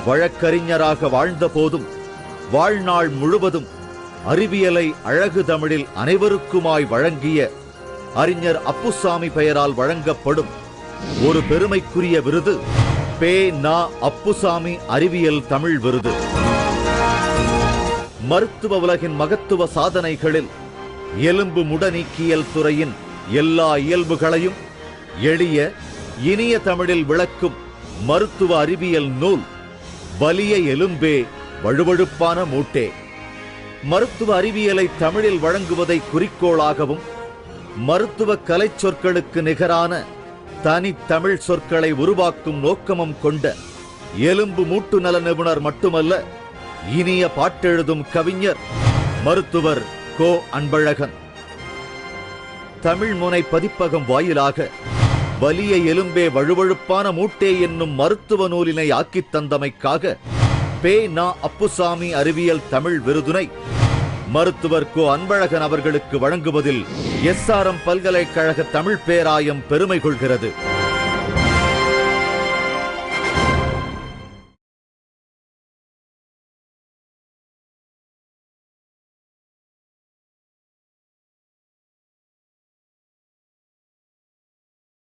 வழக்கறிஞராக வாழ்ந்த போதும் வாழ்நாள் முழுவதும் அறிவியலை அழகு தமிழில் அனைவருக்குமாய் வழங்கிய அறிஞர் அப்புசாமி பெயரால் வழங்கப்படும் ஒரு பெருமைக்குரிய விருது பே.நா. அப்புசாமி அறிவியல் தமிழ் விருது. மருத்துவ உலகின் மகத்துவ சாதனைகளில் எலும்பு முடநீக்கியல் துறையின் எல்லா இயல்புகளையும் எளிய இனிய தமிழில் விளக்கும் மருத்துவ அறிவியல் நூல் வலிய எலும்பே வழுவழுப்பான மூட்டே. மருத்துவ அறிவியலை தமிழில் வழங்குவதை குறிக்கோளாகவும் மருத்துவ கலை சொற்களுக்கு நிகரான தனித்தமிழ் சொற்களை உருவாக்கும் நோக்கமும் கொண்ட எலும்பு மூட்டு நல நிபுணர் மட்டுமல்ல, இனிய பாட்டெழுதும் கவிஞர் மருத்துவர் கோ. அன்பழகன். தமிழ் முனை பதிப்பகம் வாயிலாக வலிய எலும்பே வழுவழுப்பான மூட்டே என்னும் மருத்துவ நூலினை ஆக்கித் தந்தமைக்காக பே.நா. அப்புசாமி அறிவியல் தமிழ் விருதினை மருத்துவர் கோ. அன்பழகன் அவர்களுக்கு வழங்குவதில் SRM பல்கலைக்கழக தமிழ் பேராயம் பெருமை கொள்கிறது.